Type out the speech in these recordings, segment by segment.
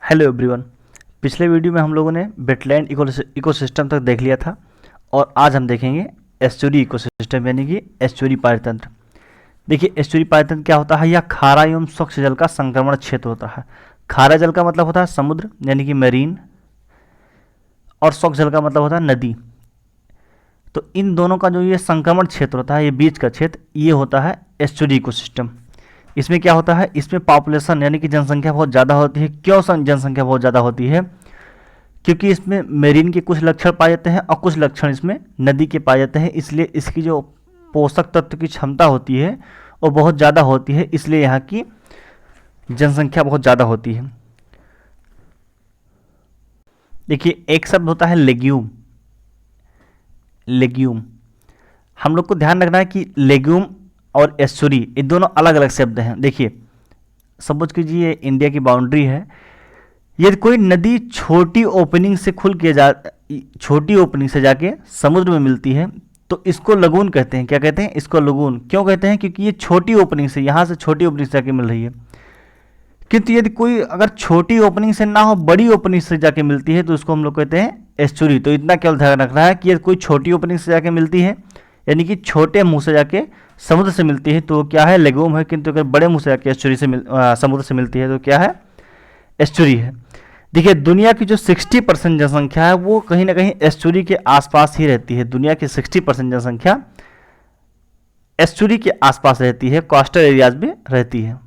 Hello everyone. पिछले video में हम लोगों ने वेटलैंड इकोसिस्टम तक देख लिया था और आज हम देखेंगे एस्चुरी इकोसिस्टम यानी कि एस्चुरी पारितंत्र। देखिए, एस्चुरी पारितंत्र क्या होता है? यह खारा एवं स्वच्छ जल का संक्रमण क्षेत्र होता है। खारा जल का मतलब होता है समुद्र यानी कि मैरीन, और स्वच्छ जल का मतलब होता है नदी। तो इन दोनों का जो ये संक्रमण क्षेत्र होता है, ये बीच का क्षेत्र, ये होता है एस्चुरी इकोसिस्टम। इसमें क्या होता है? इसमें पॉपुलेशन यानी कि जनसंख्या बहुत ज़्यादा होती है। क्यों जनसंख्या बहुत ज़्यादा होती है? क्योंकि इसमें मेरीन के कुछ लक्षण पाए जाते हैं और कुछ लक्षण इसमें नदी के पाए जाते हैं, इसलिए इसकी जो पोषक तत्व की क्षमता होती है वो बहुत ज़्यादा होती है, इसलिए यहाँ की जनसंख्या बहुत ज़्यादा होती है। देखिए, एक शब्द होता है लेग्यूम। लेग्यूम, हम लोग को ध्यान रखना है कि लेग्यूम और एस्चुरी ये दोनों अलग अलग शब्द हैं। देखिए, सपोज कीजिए इंडिया की बाउंड्री है, यदि कोई नदी छोटी ओपनिंग से छोटी ओपनिंग से जाके समुद्र में मिलती है तो इसको लगून कहते हैं। क्या कहते हैं? इसको लगून क्यों कहते हैं? क्योंकि ये छोटी ओपनिंग से, यहाँ से छोटी ओपनिंग से जाके मिल रही है। किंतु यदि कोई अगर छोटी ओपनिंग से ना हो, बड़ी ओपनिंग से जाके मिलती है तो उसको हम लोग कहते हैं एस्चुरी। तो इतना केवल ध्यान रखना है कि यदि कोई छोटी ओपनिंग से जाके मिलती है यानी कि छोटे मुंह से जाके समुद्र से मिलती है तो क्या है? लेगूम है। किंतु अगर बड़े मुंह से जाके समुद्र से मिलती है तो क्या है? एस्चुरी है। देखिए, दुनिया की जो 60% जनसंख्या है वो कहीं ना कहीं एस्चुरी के आसपास ही रहती है। दुनिया की 60% जनसंख्या एस्चुरी के आसपास रहती है, कोस्टल एरियाज में रहती है।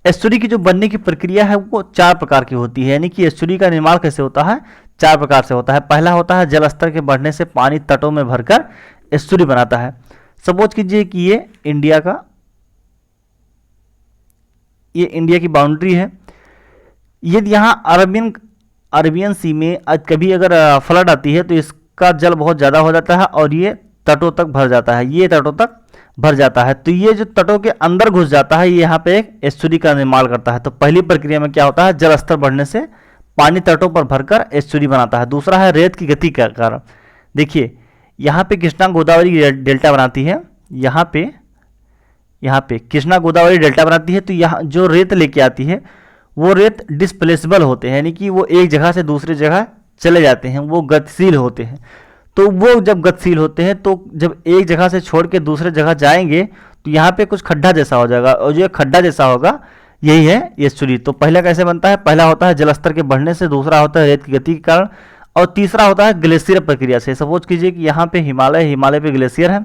एस्चुरी की जो बनने की प्रक्रिया है वो 4 प्रकार की होती है। यानी कि एस्चुरी का निर्माण कैसे होता है? 4 प्रकार से होता है। पहला होता है जल स्तर के बढ़ने से पानी तटों में भरकर एस्चुरी बनाता है। सपोज कीजिए कि ये इंडिया की बाउंड्री है। यदि यहाँ अरबियन सी में कभी अगर फ्लड आती है तो इसका जल बहुत ज़्यादा हो जाता है और ये तटों तक भर जाता है। ये तटों तक भर जाता है तो ये जो तटों के अंदर घुस जाता है, ये यहाँ पे एक एस्चुरी का निर्माण करता है। तो पहली प्रक्रिया में क्या होता है? जल स्तर बढ़ने से पानी तटों पर भरकर एस्चुरी बनाता है। दूसरा है रेत की गति का कारण। देखिए, यहाँ पे कृष्णा गोदावरी डेल्टा बनाती है। यहाँ पे कृष्णा गोदावरी डेल्टा बनाती है तो यहाँ जो रेत लेके आती है वो रेत डिस्प्लेसेबल होते हैं, यानी कि वो एक जगह से दूसरी जगह चले जाते हैं, वो गतिशील होते हैं। तो वो जब गतिशील होते हैं तो जब एक जगह से छोड़ के दूसरे जगह जाएंगे तो यहाँ पे कुछ खड्डा जैसा हो जाएगा, और जो खड्डा जैसा होगा यही है एस्चुरी। तो पहला कैसे बनता है? पहला होता है जलस्तर के बढ़ने से, दूसरा होता है रेत की गति के कारण, और तीसरा होता है ग्लेशियर प्रक्रिया से। सपोज कीजिए कि यहाँ पे हिमालय पे ग्लेशियर है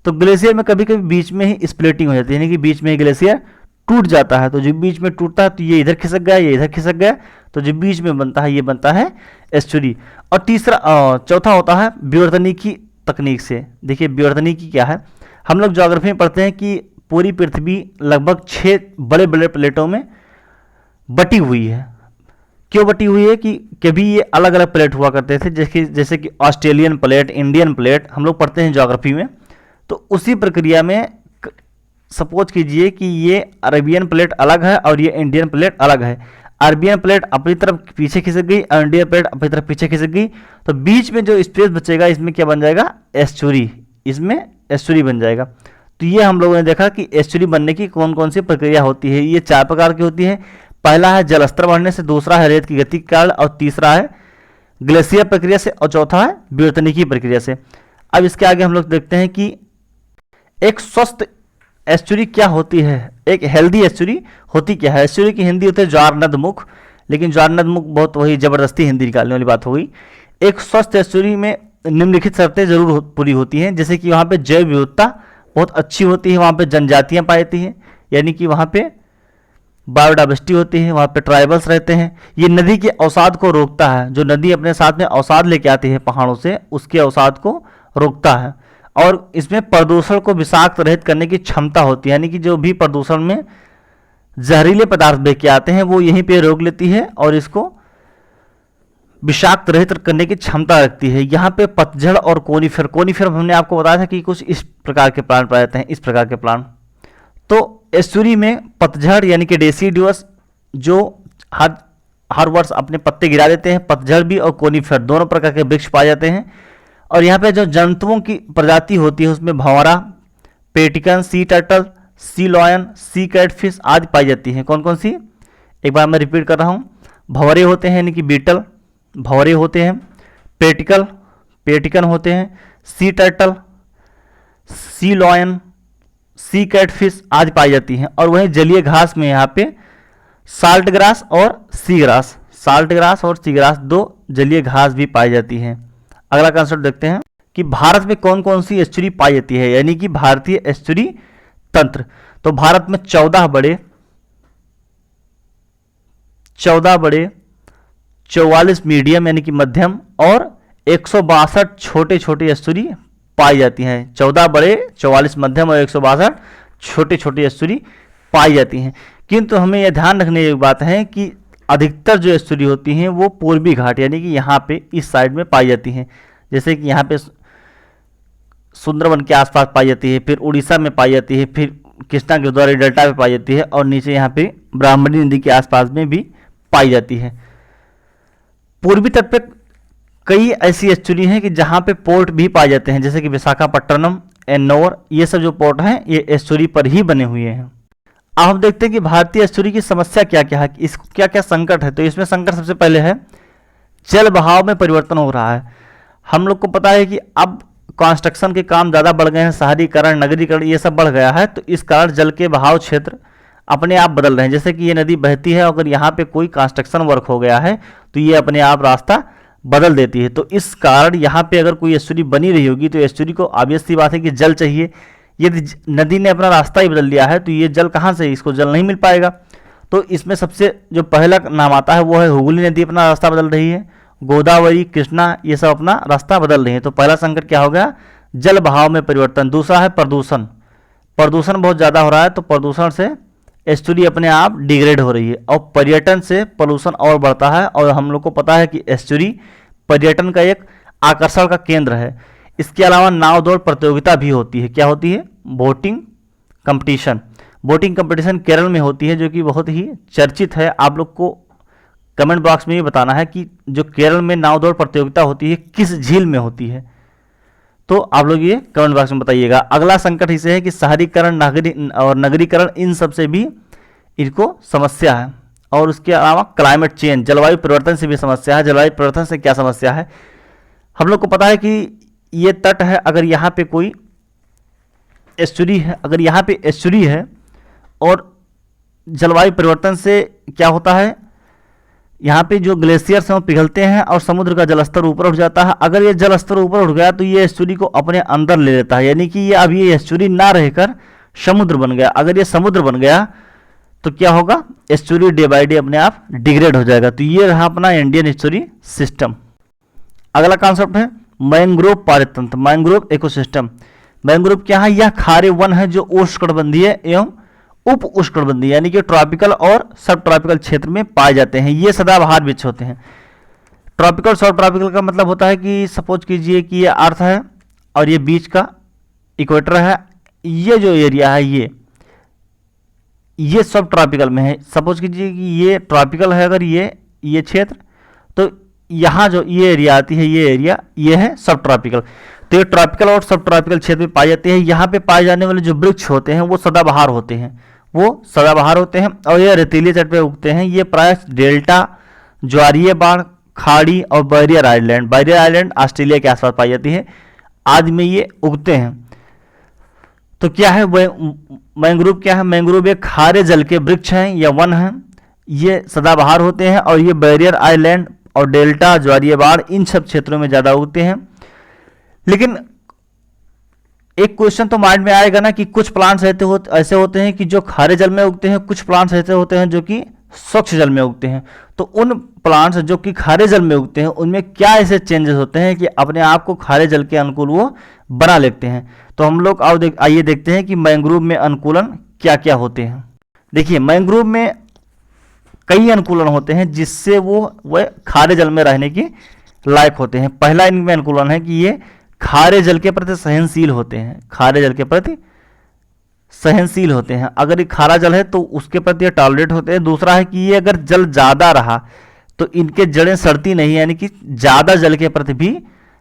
तो ग्लेशियर में कभी कभी बीच में ही स्प्लिटिंग हो जाती है, यानी कि बीच में ही ग्लेशियर टूट जाता है। तो जो बीच में टूटता है तो ये इधर खिसक गया, ये इधर खिसक गया, तो जो बीच में बनता है ये बनता है एस्चुरी। और चौथा होता है व्युत्पत्ति तकनीक से। देखिए, व्युत्पत्ति क्या है? हम लोग ज्योग्राफी में पढ़ते हैं कि पूरी पृथ्वी लगभग 6 बड़े बड़े प्लेटों में बटी हुई है। क्यों बटी हुई है? कि कभी ये अलग अलग प्लेट हुआ करते थे, जैसे कि ऑस्ट्रेलियन प्लेट, इंडियन प्लेट, हम लोग पढ़ते हैं ज्योग्राफी में। तो उसी प्रक्रिया में सपोज कीजिए कि ये अरेबियन प्लेट अलग है और ये इंडियन प्लेट अलग है। अरेबियन प्लेट अपनी तरफ पीछे खिसक गई और इंडियन प्लेट अपनी तरफ पीछे खिसक गई, तो बीच में जो स्पेस बचेगा इसमें क्या बन जाएगा? एस्चुरी। इसमें एस्चुरी बन जाएगा। तो ये हम लोगों ने देखा कि एस्चुरी बनने की कौन कौन सी प्रक्रिया होती है। ये 4 प्रकार की होती है। पहला है जलस्तर बढ़ने से, दूसरा है रेत की गति के कारण, और तीसरा है ग्लेशियर प्रक्रिया से, और चौथा है व्युत्पत्ति प्रक्रिया से। अब इसके आगे हम लोग देखते हैं कि एक स्वस्थ एस्चुरी क्या होती है, एक हेल्दी एस्चुरी होती क्या है। एस्चुरी की हिंदी होती है ज्वार नदमुख, लेकिन ज्वार नदमुख बहुत वही जबरदस्ती हिंदी निकालने वाली बात हो गई। एक स्वस्थ एस्चुरी में निम्नलिखित शर्तें जरूर पूरी होती हैं, जैसे कि वहाँ पे जैव विविधता बहुत अच्छी होती है, वहाँ पे जनजातियाँ पाई जाती हैं, यानी कि वहाँ पे बायोडाइवर्सिटी होती है, वहाँ पे ट्राइबल्स रहते हैं। ये नदी के अवसाद को रोकता है। जो नदी अपने साथ में अवसाद लेके आती है पहाड़ों से, उसके अवसाद को रोकता है। और इसमें प्रदूषण को विषाक्त रहित करने की क्षमता होती है, यानी कि जो भी प्रदूषण में जहरीले पदार्थ बह के आते हैं वो यहीं पे रोक लेती है और इसको विषाक्त रहित करने की क्षमता रखती है। यहाँ पे पतझड़ और कोनीफर हमने आपको बताया था कि कुछ इस प्रकार के प्लांट पाए जाते हैं, इस प्रकार के प्लांट। तो एस्चुरी में पतझड़ यानी कि डेसिडुअस जो हर वर्ष अपने पत्ते गिरा देते हैं, पतझड़ भी और कोनीफर दोनों प्रकार के वृक्ष पाए जाते हैं। और यहाँ पे जो जंतुओं की प्रजाति होती है उसमें भंवरा, पेटिकन, सी टर्टल, सी लॉयन, सी कैटफिश आदि पाई जाती हैं। कौन कौन सी? एक बार मैं रिपीट कर रहा हूँ। भंवरे होते हैं यानी कि बीटल, भंवरे होते हैं। पेटिकल, पेटिकन होते हैं। सी टर्टल, सी लॉयन, सी कैटफिश आज पाई जाती हैं। और वहीं जलीय घास में यहाँ पे साल्ट ग्रास और सी ग्रास, साल्ट ग्रास और सी ग्रास दो जलीय घास भी पाई जाती हैं। अगला कंसेप्ट देखते हैं कि भारत में कौन कौन सी एस्चुरी पाई जाती है, यानी कि भारतीय एस्चुरी तंत्र। तो भारत में 14 बड़े, 44 मीडियम यानी कि मध्यम और 162 छोटे छोटे एस्चुरी पाई जाती हैं। 14 बड़े, 44 मध्यम और 162 छोटे छोटे एस्चुरी पाई जाती हैं। किंतु हमें यह ध्यान रखने की बात है कि अधिकतर जो एस्चुरी होती हैं वो पूर्वी घाट यानी कि यहाँ पे इस साइड में पाई जाती हैं। जैसे कि यहाँ पे सुंदरबन के आसपास पाई जाती है, फिर उड़ीसा में पाई जाती है, फिर कृष्णा गोदावरी डेल्टा में पाई जाती है और नीचे यहाँ पे ब्राह्मणी नदी के आसपास में भी पाई जाती है। पूर्वी तट पे कई ऐसी एस्चुरी हैं कि जहाँ पे पोर्ट भी पाए जाते हैं, जैसे कि विशाखापट्टनम, एन्नौर, ये सब जो पोर्ट हैं ये एस्चुरी पर ही बने हुए हैं। अब हम देखते हैं कि भारतीय एस्चुरी की समस्या क्या क्या है, इसको क्या क्या संकट है। तो इसमें संकट सबसे पहले है जल बहाव में परिवर्तन हो रहा है। हम लोग को पता है कि अब कंस्ट्रक्शन के काम ज़्यादा बढ़ गए हैं, शहरीकरण, नगरीकरण ये सब बढ़ गया है, तो इस कारण जल के बहाव क्षेत्र अपने आप बदल रहे हैं। जैसे कि ये नदी बहती है, अगर यहाँ पे कोई कंस्ट्रक्शन वर्क हो गया है तो ये अपने आप रास्ता बदल देती है। तो इस कारण यहाँ पे अगर कोई एस्चुरी बनी रही होगी तो एस्चुरी को ऑब्वियस सी बात है कि जल चाहिए। यदि नदी ने अपना रास्ता ही बदल लिया है तो ये जल कहाँ से, इसको जल नहीं मिल पाएगा। तो इसमें सबसे जो पहला नाम आता है वो है हुगली नदी अपना रास्ता बदल रही है, गोदावरी, कृष्णा ये सब अपना रास्ता बदल रही है। तो पहला संकट क्या हो गया, जल बहाव में परिवर्तन। दूसरा है प्रदूषण, प्रदूषण बहुत ज़्यादा हो रहा है, तो प्रदूषण से एस्चुरी अपने आप डिग्रेड हो रही है। और पर्यटन से पोल्यूशन और बढ़ता है, और हम लोग को पता है कि एस्चुरी पर्यटन का एक आकर्षण का केंद्र है। इसके अलावा नाव दौड़ प्रतियोगिता भी होती है। क्या होती है, boating competition. Boating competition Kerala में होती है जो कि बहुत ही चर्चित है। आप लोग को कमेंट बॉक्स में ये बताना है कि जो केरल में नाव दौड़ प्रतियोगिता होती है किस झील में होती है, तो आप लोग ये कमेंट बॉक्स में बताइएगा। अगला संकट इसे है कि शहरीकरण और नगरीकरण, इन सब से भी इनको समस्या है। और उसके अलावा क्लाइमेट चेंज, जलवायु परिवर्तन से भी समस्या है। जलवायु परिवर्तन से क्या समस्या है, हम लोग को पता है कि ये तट है, अगर यहाँ पे कोई एस्चुरी है, अगर यहाँ पे एस्चुरी है और जलवायु परिवर्तन से क्या होता है, यहाँ पे जो ग्लेशियर्स हैं वो पिघलते हैं और समुद्र का जलस्तर ऊपर उठ जाता है। अगर ये जलस्तर ऊपर उठ गया तो ये एस्चुरी को अपने अंदर ले लेता है, यानी कि ये अब ये एस्चुरी ना रहकर समुद्र बन गया। अगर ये समुद्र बन गया तो क्या होगा, एस्चुरी डे बाई डे अपने आप डिग्रेड हो जाएगा। तो ये रहा अपना इंडियन एस्चुरी सिस्टम। अगला कॉन्सेप्ट है मैंग्रोव पारितंत्र, मैंग्रोव इकोसिस्टम। मैंग्रोव क्या है, यह खारे वन है जो उष्णकटिबंधीय एवं उप उष्णकटिबंधीय यानी कि ट्रॉपिकल और सब ट्रॉपिकल क्षेत्र में पाए जाते हैं। ये सदाबहार वृक्ष होते हैं। ट्रॉपिकल सब ट्रॉपिकल का मतलब होता है कि सपोज कीजिए कि ये अर्थ है और ये बीच का इक्वेटर है, ये जो एरिया है ये सब ट्रॉपिकल में है। सपोज कीजिए कि ये ट्रॉपिकल है, अगर ये क्षेत्र, तो यहाँ जो ये एरिया आती है ये एरिया ये है सब ट्रॉपिकल। तो ये ट्रॉपिकल और सब ट्रॉपिकल क्षेत्र में पाए जाते हैं। यहाँ पे पाए जाने वाले जो वृक्ष होते हैं वो सदाबहार होते हैं, वो सदाबहार होते हैं और ये रेतीले तट पे उगते हैं। ये प्राय डेल्टा, ज्वारीय बाढ़, खाड़ी और बैरियर आइलैंड ऑस्ट्रेलिया के आसपास पाई जाती है, आदि में ये उगते हैं। तो क्या है मैंग्रोव, क्या है मैंग्रोव, एक खारे जल के वृक्ष हैं या वन हैं। ये सदाबहार होते हैं और ये बैरियर आइलैंड और डेल्टा, ज्वारीय बाढ़ इन सब क्षेत्रों में ज़्यादा उगते हैं। लेकिन एक क्वेश्चन तो माइंड में आएगा ना कि कुछ प्लांट्स ऐसे होते हैं कि जो खारे जल में उगते हैं, कुछ प्लांट्स ऐसे होते हैं जो कि स्वच्छ जल में उगते हैं। तो उन प्लांट्स जो कि खारे जल में उगते हैं उनमें क्या ऐसे चेंजेस होते हैं कि अपने आप को खारे जल के अनुकूल वो बना लेते हैं। तो हम लोग आइए देखते हैं कि मैंग्रोव में अनुकूलन क्या क्या होते हैं। देखिए मैंग्रोव में कई अनुकूलन होते हैं जिससे वो खारे जल में रहने के लायक होते हैं। पहला इनमें अनुकूलन है कि ये खारे जल के प्रति सहनशील होते हैं, खारे जल के प्रति सहनशील होते हैं। अगर ये खारा जल है तो उसके प्रति ये टॉलरेट होते हैं। दूसरा है कि ये अगर जल ज़्यादा रहा तो इनके जड़ें सड़ती नहीं, यानी कि ज़्यादा जल के प्रति भी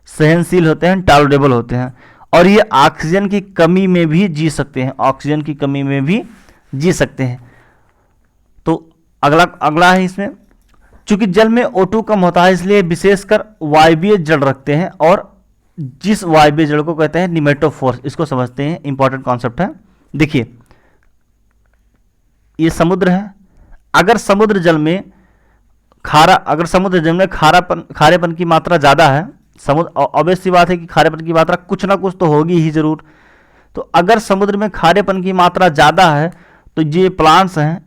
सहनशील होते हैं, टॉलरेबल होते हैं। और ये ऑक्सीजन की कमी में भी जी सकते हैं, ऑक्सीजन की कमी में भी जी सकते हैं। तो अगला है इसमें चूंकि जल में O2 कम होता है इसलिए विशेषकर वायवीय जड़ रखते हैं, और जिस वायवीय जड़ को कहते हैं निमेटोफोर्स। इसको समझते हैं, इंपॉर्टेंट कॉन्सेप्ट है। देखिए ये समुद्र है, अगर समुद्र जल में खारेपन की मात्रा ज़्यादा है, समुद्र ऑब्वियस सी बात है कि खारेपन की मात्रा कुछ ना कुछ तो होगी ही जरूर। तो अगर समुद्र में खारेपन की मात्रा ज़्यादा है तो ये प्लांट्स हैं,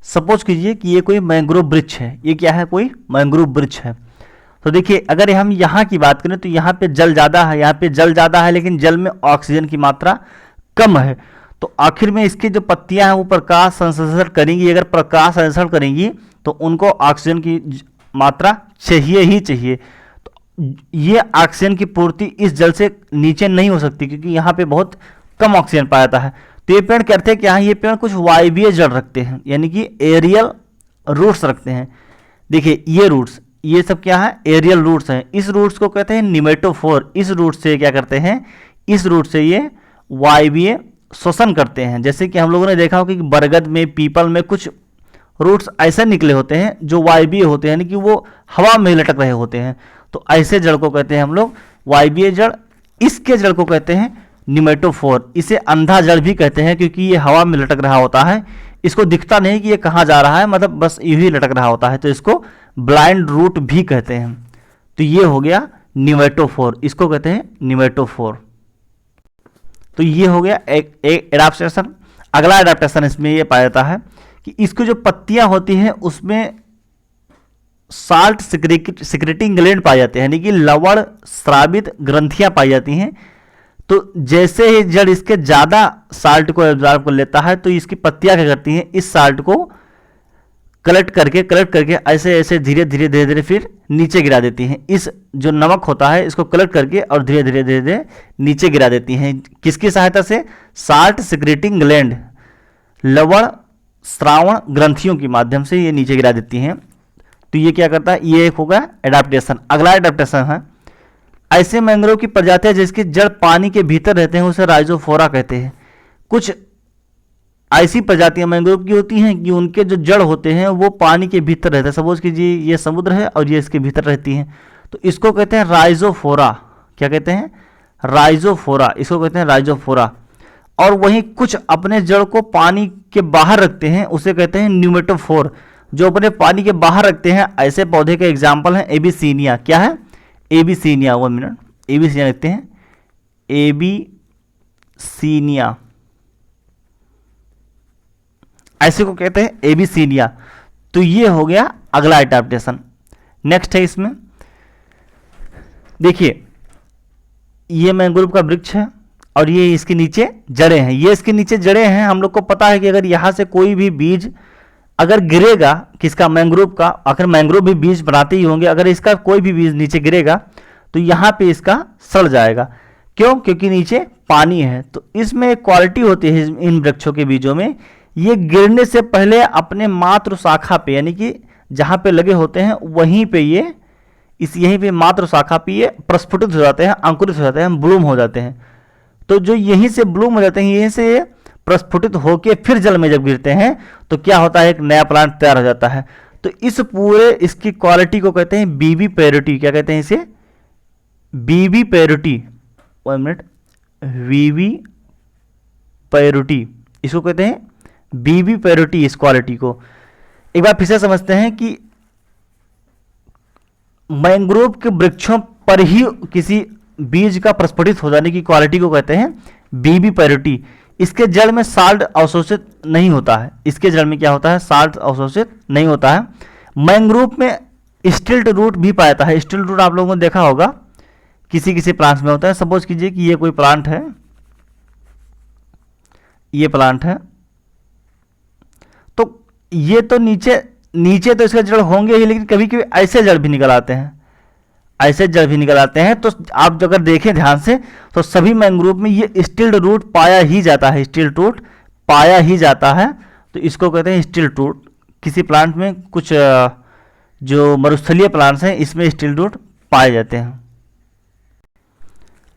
सपोज कीजिए कि ये कोई मैंग्रोव वृक्ष है, ये क्या है, कोई मैंग्रोव वृक्ष है। तो देखिए अगर हम यहाँ की बात करें तो यहाँ पे जल ज़्यादा है, यहाँ पे जल ज़्यादा है, लेकिन जल में ऑक्सीजन की मात्रा कम है। तो आखिर में इसकी जो पत्तियां हैं वो प्रकाश संश्लेषण करेंगी। अगर प्रकाश संश्लेषण करेंगी तो उनको ऑक्सीजन की मात्रा चाहिए ही चाहिए। तो ये ऑक्सीजन की पूर्ति इस जल से नीचे नहीं हो सकती, क्योंकि यहाँ पे बहुत कम ऑक्सीजन पाया जाता है। तो ये पेड़ कहते हैं कि हाँ, ये पेड़ कुछ वायवीय जड़ रखते हैं, यानी कि एरियल रूट्स रखते हैं। देखिए ये रूट्स, ये सब क्या है, एरियल रूट्स हैं। इस रूट्स को कहते हैं निमेटोफोर। इस रूट से क्या करते हैं, इस रूट से ये वायवीय शोषण करते हैं। जैसे कि हम लोगों ने देखा होगा कि बरगद में, पीपल में कुछ रूट्स ऐसे निकले होते हैं जो वायवीय होते हैं, यानी कि वो हवा में लटक रहे होते हैं। तो ऐसे जड़ को कहते हैं हम लोग वायवीय जड़। इसके जड़ को कहते हैं निमेटोफोर। इसे अंधा जड़ भी कहते हैं, क्योंकि ये हवा में लटक रहा होता है, इसको दिखता नहीं कि ये कहाँ जा रहा है, मतलब बस यूं ही लटक रहा होता है। तो इसको ब्लाइंड रूट भी कहते हैं। तो ये हो गया निमेटोफोर, इसको कहते हैं निमेटोफोर। तो ये हो गया एक एडाप्टेशन। अगला एडाप्टेशन इसमें ये पाया जाता है कि इसकी जो पत्तियां होती हैं उसमें साल्ट सिक्रेटिंग ग्लैंड पाए जाते हैं, यानी कि लवण स्रावित ग्रंथियां पाई जाती हैं। तो जैसे ही जड़ इसके ज़्यादा साल्ट को एब्जॉर्ब कर लेता है तो इसकी पत्तियां क्या करती हैं, इस साल्ट को कलेक्ट करके ऐसे ऐसे धीरे धीरे फिर नीचे गिरा देती हैं। इस जो नमक होता है इसको कलेक्ट करके और धीरे धीरे नीचे गिरा देती हैं। किसकी सहायता से, साल्ट सिक्रेटिंग ग्लैंड, लवण श्रावण ग्रंथियों के माध्यम से ये नीचे गिरा देती हैं। तो ये क्या करता है, ये एक होगा एडाप्टेशन। अगला एडाप्टेशन है, ऐसे मैंग्रोव की प्रजातियां जिसके जड़ पानी के भीतर रहते हैं उसे राइजोफोरा कहते हैं। कुछ ऐसी प्रजातियां मैंग्रोव की होती हैं कि उनके जो जड़ होते हैं वो पानी के भीतर रहते हैं। सपोज कीजिए ये समुद्र है और ये इसके भीतर रहती हैं, तो इसको कहते हैं राइजोफोरा। क्या कहते हैं, राइजोफोरा, इसको कहते हैं राइजोफोरा। और वहीं कुछ अपने जड़ को पानी के बाहर रखते हैं, उसे कहते हैं न्यूमेटोफोर। जो अपने पानी के बाहर रखते हैं, ऐसे पौधे के एग्जाम्पल हैं एबीसीनिया। क्या है, एबीसीनिया, 1 मिनट, एबीसीनिया लिखते हैं, एबीसीनिया, ऐसे को कहते हैं एबीसीनिया। तो ये हो गया अगला एडाप्टेशन। नेक्स्ट है इसमें, देखिए ये मैंग्रोव का वृक्ष है और ये इसके नीचे जड़ें हैं। ये इसके नीचे जड़ें हैं। हम लोग को पता है कि अगर यहाँ से कोई भी बीज अगर गिरेगा, किसका, मैंग्रोव का, आखिर मैंग्रोव भी बीज बनाते ही होंगे, अगर इसका कोई भी बीज नीचे गिरेगा तो यहाँ पे इसका सड़ जाएगा। क्यों, क्योंकि नीचे पानी है। तो इसमें एक क्वालिटी होती है इन वृक्षों के बीजों में, ये गिरने से पहले अपने मातृ शाखा पे, यानी कि जहाँ पे लगे होते हैं वहीं पे ये यहीं पे मातृ शाखा पे ये प्रस्फुटित हो जाते हैं, अंकुरित हो जाते हैं, ब्लूम हो जाते हैं। तो जो यहीं से ब्लूम हो जाते हैं, यहीं से ये प्रस्फुटित होके फिर जल में जब गिरते हैं तो क्या होता है, एक नया प्लांट तैयार हो जाता है। तो इस पूरे इसकी क्वालिटी को कहते हैं बीबी पैरिटी। क्या कहते हैं इसे, बीबी पैरिटी, 1 मिनट, बीबी पैरिटी, इसको कहते हैं बीबी पैरिटी। इस क्वालिटी को एक बार फिर से समझते हैं कि मैंग्रोव के वृक्षों पर ही किसी बीज का प्रस्फुटित हो जाने की क्वालिटी को कहते हैं बीबी पैरिटी। इसके जड़ में साल्ट अवशोषित नहीं होता है। इसके जड़ में क्या होता है, साल्ट अवशोषित नहीं होता है। मैंग्रोव में स्टिल्ट रूट भी पाया जाता है। स्टिल्ट रूट आप लोगों ने देखा होगा, किसी किसी प्लांट्स में होता है। सपोज कीजिए कि ये कोई प्लांट है, ये प्लांट है, तो ये तो नीचे तो इसके जड़ होंगे ही, लेकिन कभी कभी ऐसे जड़ भी निकल आते हैं, ऐसे जड़ भी निकल आते हैं। तो आप अगर देखें ध्यान से तो सभी मैंग्रोव में ये स्टिल्ट रूट पाया ही जाता है, स्टिल्ट रूट पाया ही जाता है। तो इसको कहते हैं स्टिल्ट रूट। किसी प्लांट में कुछ जो मरुस्थलीय प्लांट्स हैं इसमें स्टिल्ट रूट पाए जाते हैं।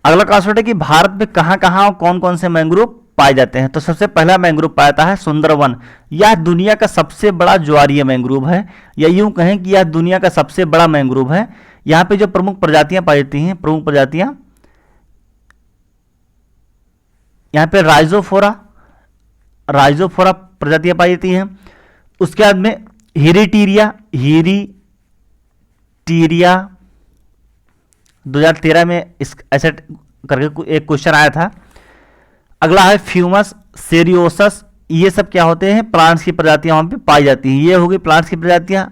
अगला कॉन्सेप्ट है कि भारत में कहाँ कहाँ कौन कौन से मैंग्रोव पाए जाते हैं। तो सबसे पहला मैंग्रोव पाया जाता है सुंदरवन। यह दुनिया का सबसे बड़ा ज्वारीय मैंग्रोव है, या यूं कहें कि यह दुनिया का सबसे बड़ा मैंग्रोव है। यहाँ पे जो प्रमुख प्रजातियां पाई जाती हैं, प्रमुख प्रजातियां यहाँ पे राइजोफोरा प्रजातियां पाई जाती हैं। उसके बाद में हेरिटीरिया 2013 में इस ऐसे करके एक क्वेश्चन आया था। अगला है फ्यूमस सेरियोसस। ये सब क्या होते हैं, प्लांट्स की प्रजातियां वहां पे पाई जाती हैं। ये होगी प्लांट्स की प्रजातियां।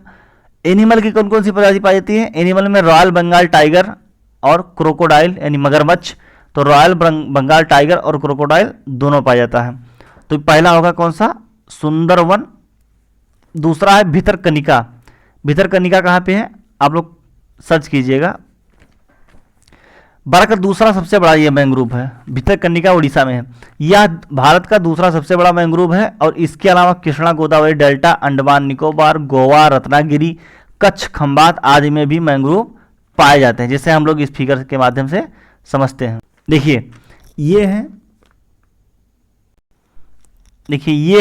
एनिमल की कौन कौन सी प्रजाति पाई जाती है? एनिमल में रॉयल बंगाल टाइगर और क्रोकोडाइल यानी मगरमच्छ। तो रॉयल बंगाल टाइगर और क्रोकोडाइल दोनों पाया जाता है। तो पहला होगा कौन सा? सुंदरवन। दूसरा है भितरकनिका। भितरकनिका कहाँ पे है? आप लोग सर्च कीजिएगा। भारत का दूसरा सबसे बड़ा यह मैंग्रोव है। भितरकनिका उड़ीसा में है। यह भारत का दूसरा सबसे बड़ा मैंग्रोव है और इसके अलावा कृष्णा गोदावरी डेल्टा, अंडमान निकोबार, गोवा, रत्नागिरी, कच्छ, खंबात आदि में भी मैंग्रोव पाए जाते हैं, जिसे हम लोग इस फिगर के माध्यम से समझते हैं। देखिए ये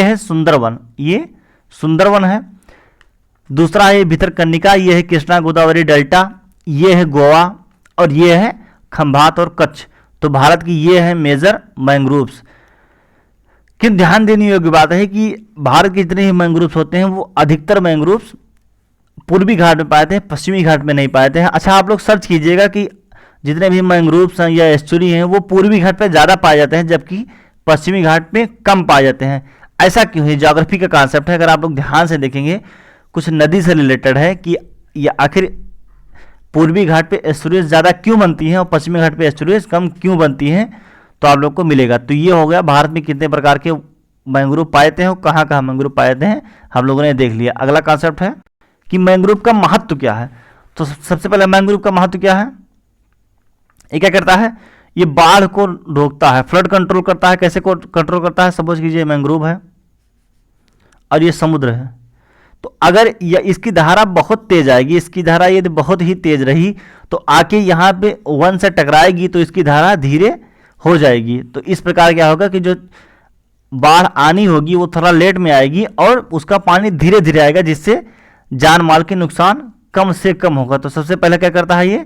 है सुंदरवन, ये सुंदरवन है। दूसरा है भितरकनिका, ये है कृष्णा गोदावरी डेल्टा, ये है गोवा और ये है खंभात और कच्छ। तो भारत की ये है मेजर मैंग्रोव्स। किंतु ध्यान देने योग्य बात है कि भारत के जितने ही मैंग्रोव्स होते हैं वो अधिकतर मैंग्रोव्स पूर्वी घाट में पाए जाते हैं, पश्चिमी घाट में नहीं पाए जाते हैं। अच्छा, आप लोग सर्च कीजिएगा कि जितने भी मैंग्रोव्स हैं या एस्चुरी हैं वो पूर्वी घाट पर ज़्यादा पाए जाते हैं, जबकि पश्चिमी घाट में कम पाए जाते हैं। ऐसा क्यों है? ज्योग्राफी का कॉन्सेप्ट है। अगर आप लोग ध्यान से देखेंगे, कुछ नदी से रिलेटेड है कि ये आखिर पूर्वी घाट पे एस्चुरीज ज़्यादा क्यों बनती हैं और पश्चिमी घाट पे एस्चुरीज कम क्यों बनती हैं, तो आप लोग को मिलेगा। तो ये हो गया भारत में कितने प्रकार के मैंग्रोव पाए जाते हैं और कहाँ कहाँ मैंग्रोव पाए जाते हैं, हम लोगों ने देख लिया। अगला कॉन्सेप्ट है कि मैंग्रोव का महत्व क्या है। तो सबसे पहले मैंग्रोव का महत्व क्या है? ये क्या करता है? ये बाढ़ को रोकता है, फ्लड कंट्रोल करता है। कैसे कंट्रोल करता है? सपोज कीजिए मैंग्रोव है और ये समुद्र है, तो अगर इसकी धारा बहुत तेज आएगी, इसकी धारा यदि बहुत ही तेज रही तो आके यहाँ पे वन से टकराएगी तो इसकी धारा धीरे हो जाएगी। तो इस प्रकार क्या होगा कि जो बाढ़ आनी होगी वो थोड़ा लेट में आएगी और उसका पानी धीरे धीरे आएगा, जिससे जान माल के नुकसान कम से कम होगा। तो सबसे पहले क्या करता है? ये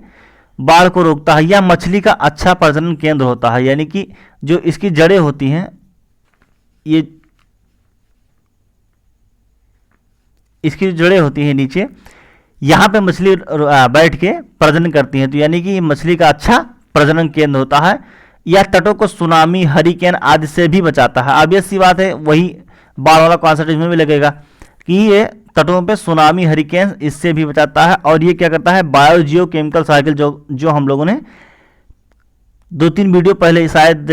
बाढ़ को रोकता है। यह मछली का अच्छा प्रजनन केंद्र होता है, यानी कि जो इसकी जड़ें होती हैं, ये इसकी जो जड़ें होती हैं नीचे, यहाँ पे मछली बैठ के प्रजनन करती हैं। तो यानी कि मछली का अच्छा प्रजनन केंद्र होता है। यह तटों को सुनामी, हरिकेन आदि से भी बचाता है। ऑब्वियस सी बात है, वही बाढ़ वाला कॉन्सेप्ट इसमें भी लगेगा कि ये तटों पे सुनामी, हरिकेन इससे भी बचाता है। और ये क्या करता है? बायोजियो केमिकल साइकिल, जो हम लोगों ने 2-3 वीडियो पहले शायद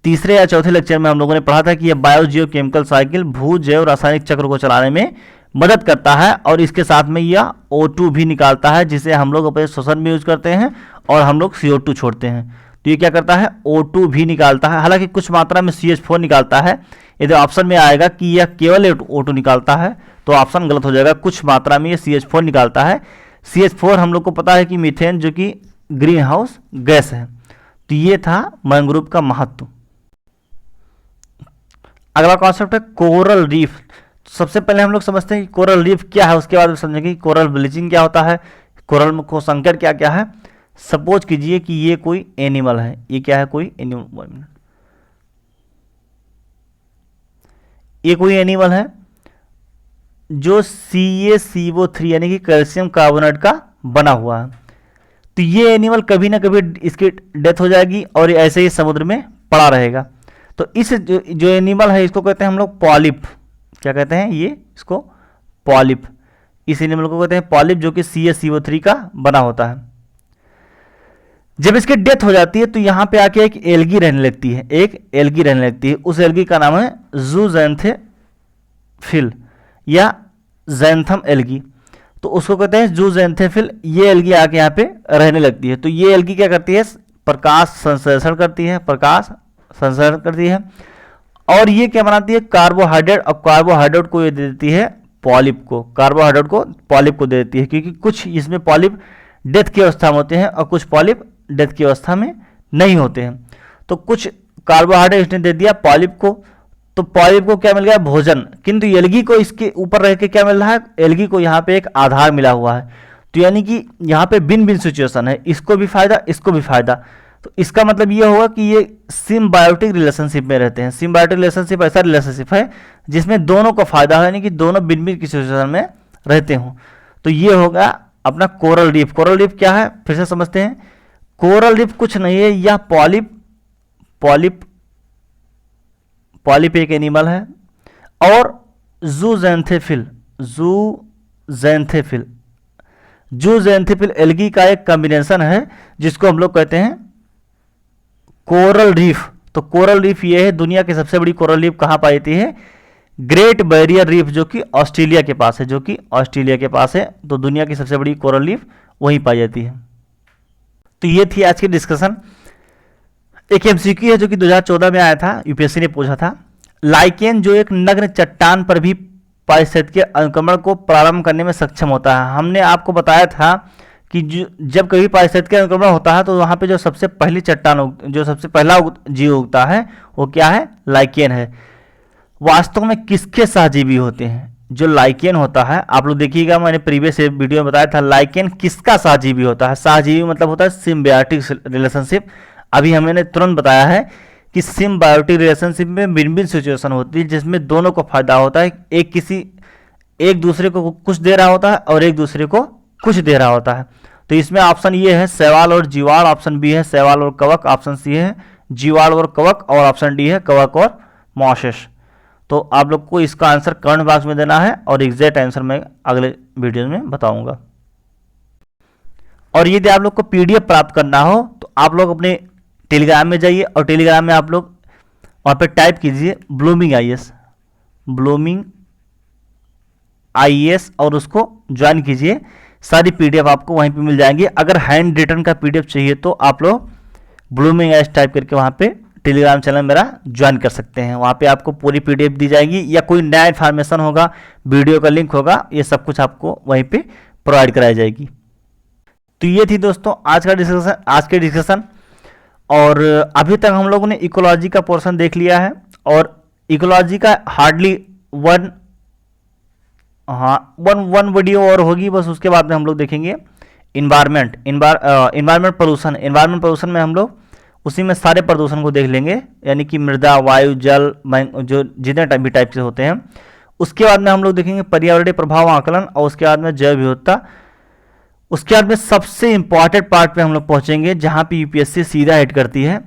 तीसरे या चौथे लेक्चर में हम लोगों ने पढ़ा था कि ये बायोजियो केमिकल साइकिल भू जैव रासायनिक चक्र को चलाने में मदद करता है। और इसके साथ में यह O2 भी निकालता है, जिसे हम लोग अपने श्वसन में यूज करते हैं और हम लोग CO2 छोड़ते हैं। तो ये क्या करता है? O2 भी निकालता है। हालांकि कुछ मात्रा में CH4 निकालता है। यदि ऑप्शन में आएगा कि यह केवल O2 निकालता है तो ऑप्शन गलत हो जाएगा। कुछ मात्रा में ये CH4 निकालता है। CH4 हम लोग को पता है कि मीथेन, जो कि ग्रीन हाउस गैस है। तो ये था मैंग्रोव का महत्व। अगला कॉन्सेप्ट है कोरल रीफ। सबसे पहले हम लोग समझते हैं कि कोरल रीफ क्या है, उसके बाद समझेंगे कि कोरल ब्लीचिंग क्या होता है, कोरल को संकर क्या क्या है। सपोज कीजिए कि ये कोई एनिमल है। ये क्या है? कोई एनिमल, ये कोई एनिमल है जो CaCO3 यानी कि कैल्शियम कार्बोनेट का बना हुआ है। तो ये एनिमल कभी ना कभी इसकी डेथ हो जाएगी और ऐसे ही समुद्र में पड़ा रहेगा। तो इस जो एनिमल है इसको कहते हैं हम लोग पॉलिप। क्या कहते हैं? ये इसको पॉलिप। इस एनिमल को कहते हैं पॉलिप, जो कि CaCO3 का बना होता है। जब इसकी डेथ हो जाती है तो यहाँ पे आके एक एल्गी रहने लगती है, एक एल्गी रहने लगती है। उस एल्गी का नाम है जूजेंथेफिल या जैंथम एल्गी। तो उसको कहते हैं जूजेंथेफिल। ये एल्गी आके यहाँ पे रहने लगती है। तो ये एल्गी क्या करती है? प्रकाश संश्लेषण करती है, प्रकाश संश्लेषण करती है। और ये क्या बनाती है? कार्बोहाइड्रेट। और कार्बोहाइड्रेट को ये दे देती है पॉलिप को, कार्बोहाइड्रेट को पॉलिप को दे देती है, क्योंकि कुछ इसमें पॉलिप डेथ की अवस्था में होते हैं और कुछ पॉलिप डेथ की अवस्था में नहीं होते हैं। तो कुछ कार्बोहाइड्रेट इसने दे दिया पॉलिप को, तो पॉलिप को क्या मिल गया, भोजन। किंतु एल्गी को इसके ऊपर रह के क्या मिल रहा है, एल्गी को यहाँ पे एक आधार मिला हुआ है। तो यानी कि यहाँ पे बिन बिन सिचुएशन है, इसको भी फायदा इसको भी फायदा। तो इसका मतलब ये होगा कि ये सिम्बायोटिक रिलेशनशिप में रहते हैं। सिम्बायोटिक रिलेशनशिप ऐसा रिलेशनशिप है जिसमें दोनों को फायदा है, यानी कि दोनों बिन बिन की सिचुएशन में रहते हों। तो ये होगा अपना कोरल रीफ। कोरल रीफ क्या है, फिर से समझते हैं। कोरल रीफ कुछ नहीं है, यह पॉलिप एक एनिमल है, और जूजेंथेफिल एल्गी का एक कॉम्बिनेशन है जिसको हम लोग कहते हैं कोरल रीफ। तो कोरल रीफ ये है, दुनिया की सबसे बड़ी कोरल रीफ कहाँ पाई जाती है, ग्रेट बैरियर रीफ, जो कि ऑस्ट्रेलिया के पास है, तो दुनिया की सबसे बड़ी कोरल रीफ वहीं पाई जाती है। तो ये थी आज की डिस्कशन। एक एमसीक्यू है जो कि 2014 में आया था, यूपीएससी ने पूछा था, लाइकेन जो एक नग्न चट्टान पर भी पारिस्थितिकीय अनुक्रमण को प्रारंभ करने में सक्षम होता है। हमने आपको बताया था कि जब कभी पारिस्थितिकीय अनुक्रमण होता है तो वहाँ पे जो सबसे पहली चट्टान, जो सबसे पहला जीव उगता है वो क्या है, लाइकेन है। वास्तव में किसके सहजीवी होते हैं, जो लाइकेन होता है, आप लोग देखिएगा, मैंने प्रीवियस वीडियो में बताया था लाइकेन किसका सहजीवी होता है। सहजीवी मतलब होता है सिम्बायोटिक रिलेशनशिप। अभी हमने तुरंत बताया है कि सिम्बायोटिक रिलेशनशिप में विन विन सिचुएशन होती है जिसमें दोनों को फायदा होता है, एक दूसरे को कुछ दे रहा होता है और एक दूसरे को कुछ दे रहा होता है। तो इसमें ऑप्शन ये है शैवाल और जीवाल, ऑप्शन बी है शैवाल और कवक, ऑप्शन सी है जीवाल और कवक, और ऑप्शन डी है कवक और मॉशस। तो आप लोग को इसका आंसर कमेंट बॉक्स में देना है और एग्जैक्ट आंसर मैं अगले वीडियो में बताऊंगा। और यदि आप लोग को पीडीएफ प्राप्त करना हो तो आप लोग अपने टेलीग्राम में जाइए और टेलीग्राम में आप लोग वहाँ पे टाइप कीजिए ब्लूमिंग आईएएस और उसको ज्वाइन कीजिए। सारी पीडीएफ आपको वहीं पे मिल जाएंगी। अगर हैंड रिटन का पीडीएफ चाहिए तो आप लोग ब्लूमिंग आईएएस टाइप करके वहाँ पे टेलीग्राम चैनल मेरा ज्वाइन कर सकते हैं। वहाँ पे आपको पूरी पीडीएफ दी जाएगी, या कोई नया इन्फॉर्मेशन होगा, वीडियो का लिंक होगा, ये सब कुछ आपको वहीं पे प्रोवाइड कराई जाएगी। तो ये थी दोस्तों आज के डिस्कशन। और अभी तक हम लोगों ने इकोलॉजी का पोर्शन देख लिया है, और इकोलॉजी का हार्डली वन वीडियो और होगी बस। उसके बाद में हम लोग देखेंगे इन्वायरमेंट पोल्यूशन में हम लोग उसी में सारे प्रदूषण को देख लेंगे, यानी कि मृदा, वायु, जल, जो जितने भी टाइप से होते हैं। उसके बाद में हम लोग देखेंगे पर्यावरणीय प्रभाव आकलन, और उसके बाद में जैव विविधता। उसके बाद में सबसे इंपॉर्टेंट पार्ट पे हम लोग पहुंचेंगे जहां पे यूपीएससी सीधा हिट करती है,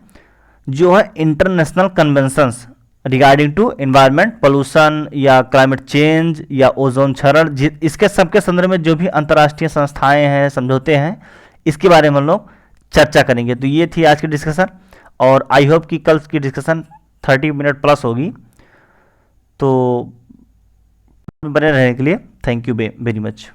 जो है international conventions regarding to environment pollution या क्लाइमेट चेंज या ओजोन क्षरण। इसके सबके संदर्भ में जो भी अंतर्राष्ट्रीय संस्थाएं हैं, समझौते हैं, इसके बारे में हम लोग चर्चा करेंगे। तो ये थी आज की डिस्कशन, और आई होप कि कल की डिस्कशन 30 मिनट प्लस होगी। तो बने रहने के लिए थैंक यू वेरी मच।